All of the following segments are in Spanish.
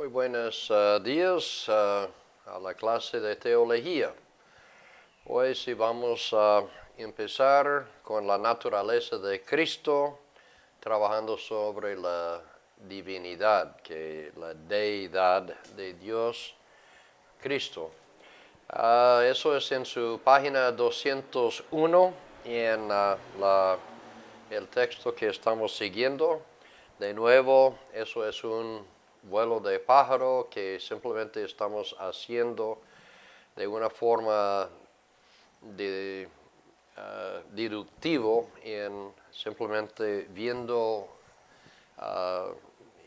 Muy buenos días a la clase de teología. Hoy sí vamos a empezar con la naturaleza de Cristo, trabajando sobre la divinidad, la deidad de Dios, Cristo. Eso es en su página 201 en el texto que estamos siguiendo. De nuevo, eso es un vuelo de pájaro que simplemente estamos haciendo de una forma deductivo, en simplemente viendo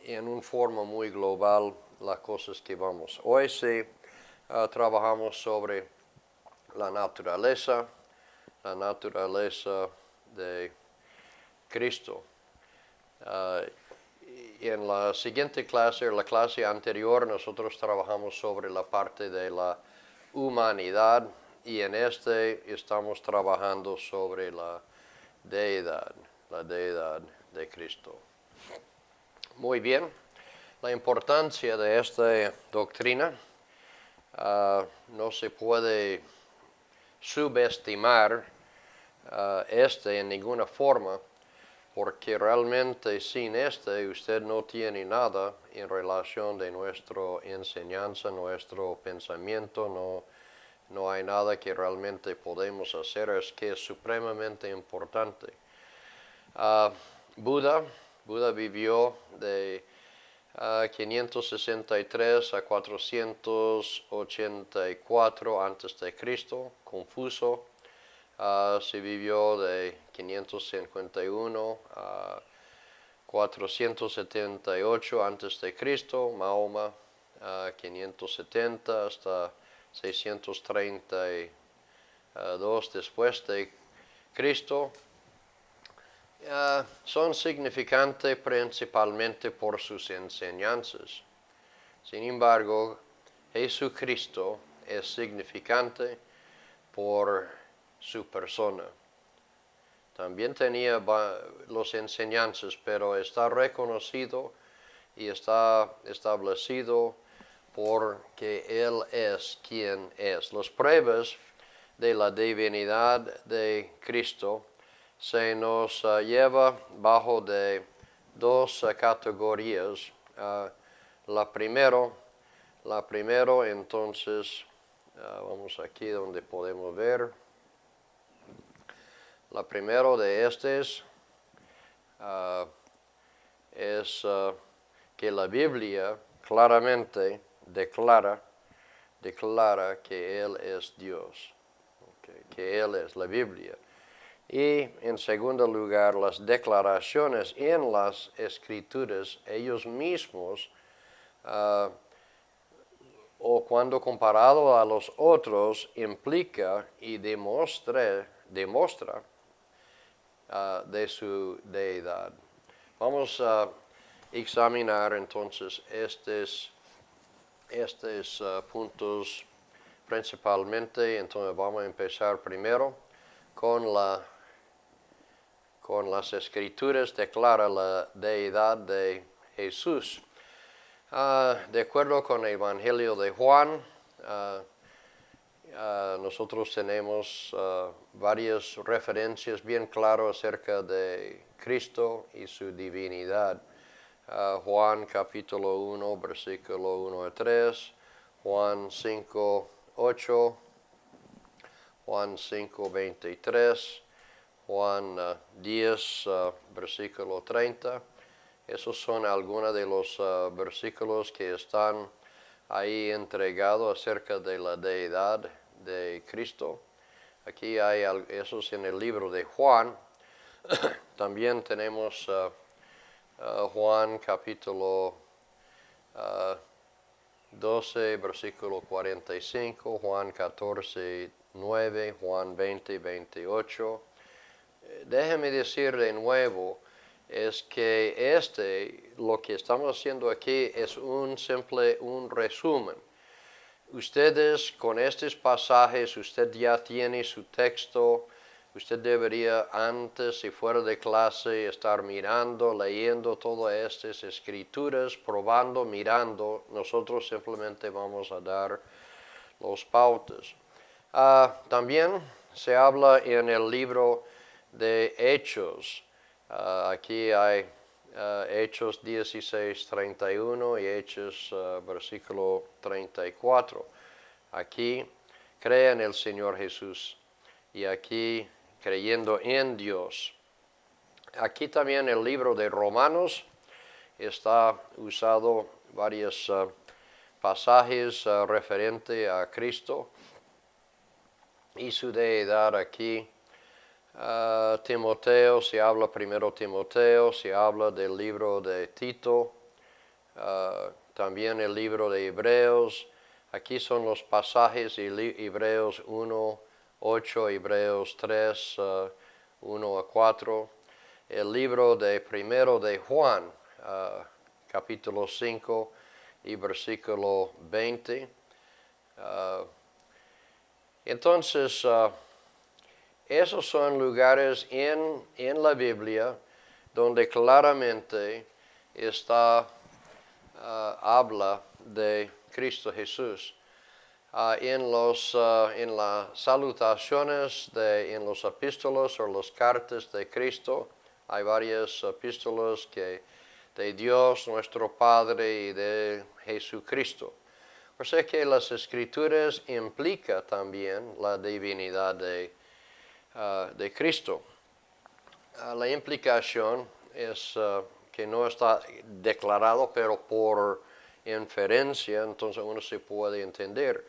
en una forma muy global las cosas que vamos. Hoy sí trabajamos sobre la naturaleza de Cristo. En la siguiente clase, la clase anterior, nosotros trabajamos sobre la parte de la humanidad y en estamos trabajando sobre la deidad de Cristo. Muy bien, la importancia de esta doctrina no se puede subestimar en ninguna forma, porque realmente sin usted no tiene nada en relación de nuestra enseñanza, nuestro pensamiento, no hay nada que realmente podemos hacer, es que es supremamente importante. Buda vivió de 563 a 484 a.C., Confucio se vivió de 551 a 478 a.C., Mahoma 570 hasta 632 después de Cristo. Son significantes principalmente por sus enseñanzas. Sin embargo, Jesucristo es significante por su persona. También tenía los enseñanzas, pero está reconocido y está establecido porque Él es quien es. Las pruebas de la divinidad de Cristo se nos lleva bajo de dos categorías. La primero, entonces, vamos aquí donde podemos ver. La primera de estas es que la Biblia claramente declara que Él es Dios, que Él es la Biblia. Y en segundo lugar, las declaraciones en las Escrituras, ellos mismos, o cuando comparado a los otros, implica y demuestra de su deidad. Vamos a examinar entonces estos puntos principalmente. Entonces vamos a empezar primero con las Escrituras, declara la deidad de Jesús. De acuerdo con el Evangelio de Juan, nosotros tenemos varias referencias bien claras acerca de Cristo y su divinidad. Juan capítulo 1, versículo 1 a 3, Juan 5, 8, Juan 5, 23, Juan 10, versículo 30. Esos son algunos de los versículos que están ahí entregados acerca de la deidad de Cristo. Aquí hay esos en el libro de Juan. También tenemos Juan capítulo 12, versículo 45, Juan 14, 9, Juan 20, 28. Déjeme decir de nuevo, es que lo que estamos haciendo aquí es un resumen. Ustedes con estos pasajes, usted ya tiene su texto Usted debería antes, si fuera de clase, estar mirando, leyendo todas estas escrituras, probando, mirando. Nosotros simplemente vamos a dar los pautas. También se habla en el libro de Hechos. Aquí hay Hechos 16:31 y Hechos versículo 34. Aquí cree en el Señor Jesús y aquí creyendo en Dios. Aquí también el libro de Romanos está usado varios pasajes referentes a Cristo y su deidad aquí. Timoteo, se habla primero Timoteo, se habla del libro de Tito, también el libro de Hebreos. Aquí son los pasajes, Hebreos 1, 8, Hebreos 3, 1 a 4. El libro de primero de Juan, capítulo 5 y versículo 20. Entonces, esos son lugares en la Biblia donde claramente habla de Cristo Jesús. En las salutaciones, en los epístolas o las cartas de Cristo, hay varias epístolas de Dios nuestro Padre y de Jesucristo. O sea que las Escrituras implican también la divinidad de Cristo. La implicación es que no está declarado, pero por inferencia, entonces uno se puede entender.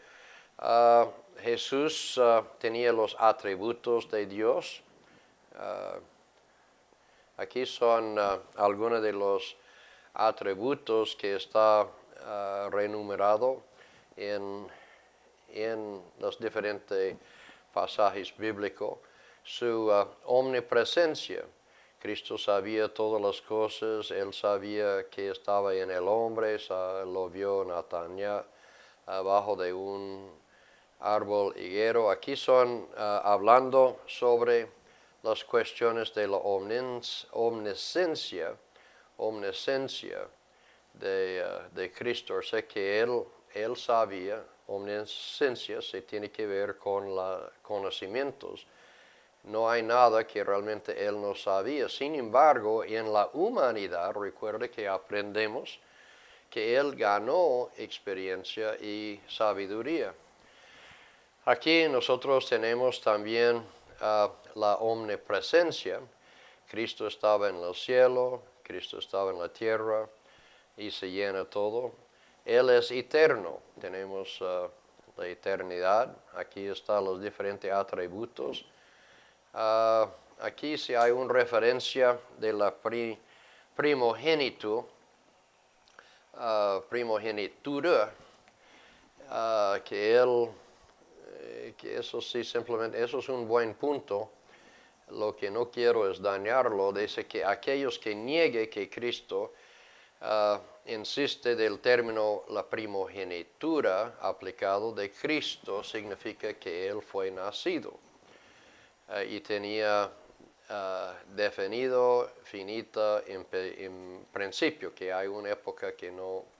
Jesús tenía los atributos de Dios. Aquí son algunos de los atributos que está renumerado en los diferentes pasajes bíblicos. Su omnipresencia. Cristo sabía todas las cosas, Él sabía que estaba en el hombre, lo vio Natanael abajo de un árbol higuero. Aquí son hablando sobre las cuestiones de la omnisciencia de Cristo. O sea que Él sabía, omnisciencia se tiene que ver con los conocimientos. No hay nada que realmente Él no sabía. Sin embargo, en la humanidad, recuerde que aprendemos que Él ganó experiencia y sabiduría. Aquí nosotros tenemos también la omnipresencia. Cristo estaba en el cielo, Cristo estaba en la tierra y se llena todo. Él es eterno. Tenemos la eternidad. Aquí están los diferentes atributos. Aquí sí hay una referencia de la primogenitura, que eso sí simplemente, eso es un buen punto. Lo que no quiero es dañarlo. Dice que aquellos que nieguen que Cristo insiste del término la primogenitura aplicado de Cristo, significa que Él fue nacido. Y tenía definido, finita en principio, que hay una época que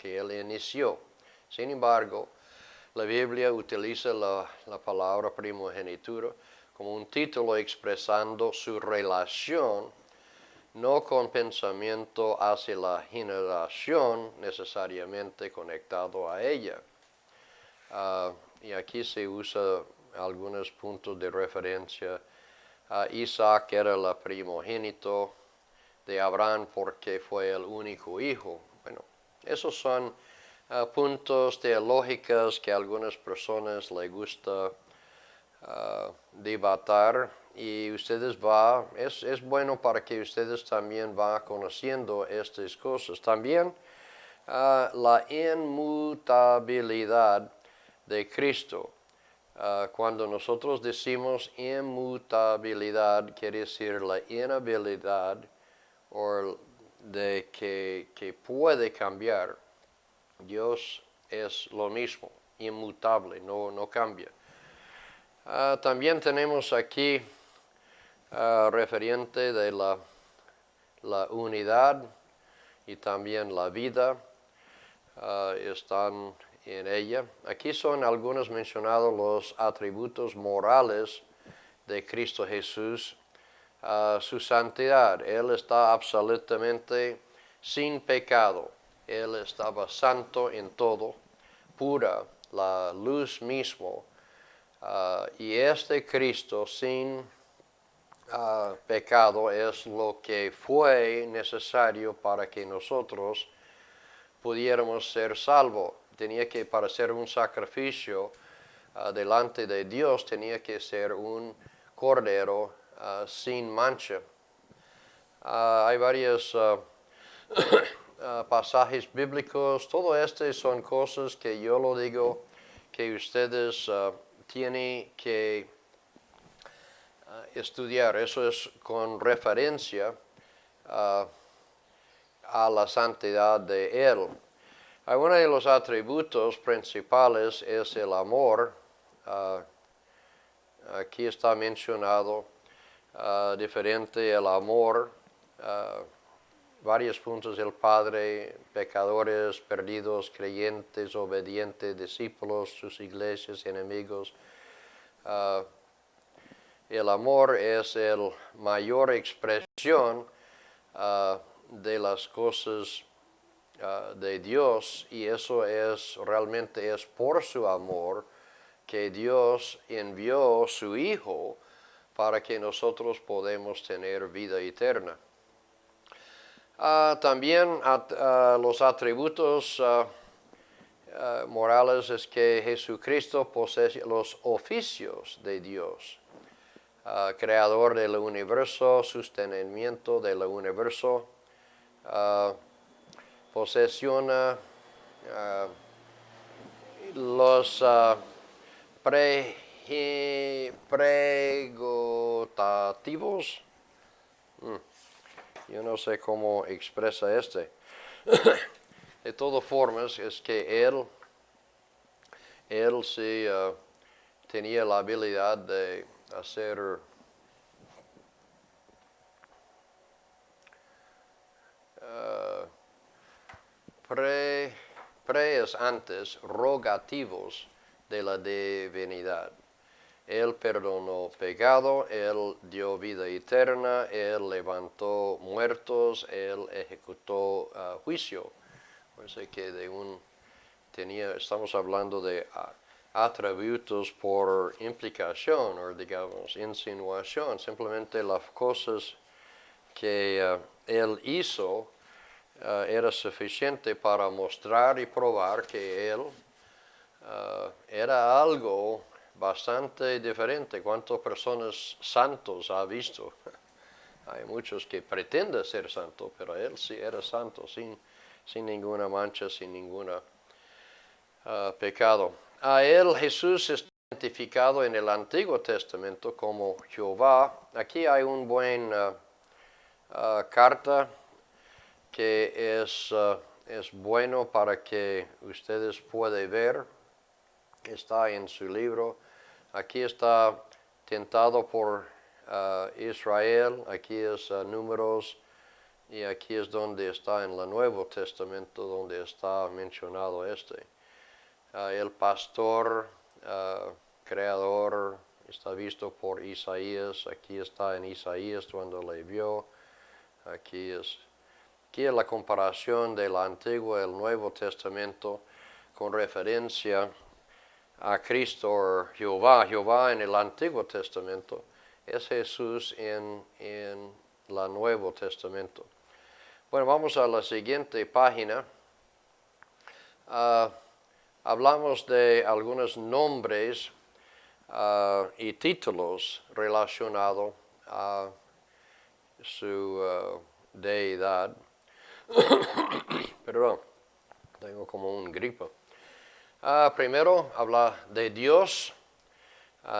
Él inició. Sin embargo, la Biblia utiliza la palabra primogenitura como un título expresando su relación, no con pensamiento hacia la generación necesariamente conectado a ella. Y aquí se usa algunos puntos de referencia. Isaac era el primogénito de Abraham porque fue el único hijo. Bueno, esos son puntos teológicos que a algunas personas les gusta debatir y es bueno para que ustedes también van conociendo estas cosas. También la inmutabilidad de Cristo. Cuando nosotros decimos inmutabilidad, quiere decir la inhabilidad o de que puede cambiar. Dios es lo mismo, inmutable, no cambia. También tenemos aquí referente de la unidad y también la vida están en ella. Aquí son algunos mencionados los atributos morales de Cristo Jesús. Su santidad, Él está absolutamente sin pecado. Él estaba santo en todo, pura, la luz mismo. Y este Cristo sin pecado es lo que fue necesario para que nosotros pudiéramos ser salvos. Tenía que, para ser un sacrificio delante de Dios, tenía que ser un cordero sin mancha. Hay varios pasajes bíblicos, todo esto son cosas que yo lo digo que ustedes tienen que estudiar. Eso es con referencia a la santidad de Él. Uno de los atributos principales es el amor. Aquí está mencionado diferente el amor. Varios puntos: el Padre, pecadores, perdidos, creyentes, obedientes, discípulos, sus iglesias, enemigos. El amor es la mayor expresión de las cosas de Dios, y eso realmente es por su amor que Dios envió su Hijo para que nosotros podamos tener vida eterna. También los atributos morales es que Jesucristo posee los oficios de Dios. Creador del universo, sostenimiento del universo, posesiona los pregotativos. Yo no sé cómo expresa De todas formas, es que él sí tenía la habilidad de hacer pre es antes, rogativos de la divinidad. Él perdonó pecado, Él dio vida eterna, Él levantó muertos, Él ejecutó juicio. Parece que estamos hablando de atributos por implicación, o digamos, insinuación. Simplemente las cosas que Él hizo era suficiente para mostrar y probar que Él era algo bastante diferente. ¿Cuántas personas santos ha visto? Hay muchos que pretenden ser santos, pero Él sí era santo, sin ninguna mancha, sin ningún pecado. A Él Jesús es identificado en el Antiguo Testamento como Jehová. Aquí hay un buen carta que es bueno para que ustedes puedan ver. Está en su libro. Aquí está tentado por Israel. Aquí es Números. Y aquí es donde está en el Nuevo Testamento, donde está mencionado el pastor, creador, está visto por Isaías. Aquí está en Isaías cuando le vio. Aquí es la comparación del Antiguo y el Nuevo Testamento con referencia a Cristo o Jehová. Jehová en el Antiguo Testamento es Jesús en el Nuevo Testamento. Bueno, vamos a la siguiente página. Hablamos de algunos nombres y títulos relacionados a su deidad. Perdón, tengo como un gripe. Primero habla de Dios,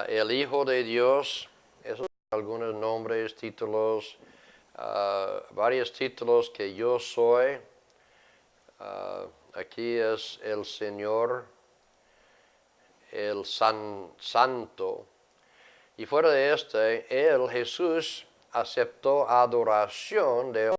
el Hijo de Dios. Esos son algunos nombres, títulos, varios títulos que yo soy. Aquí es el Señor, el Santo, Y fuera de Jesús, aceptó adoración de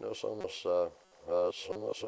No somos, somos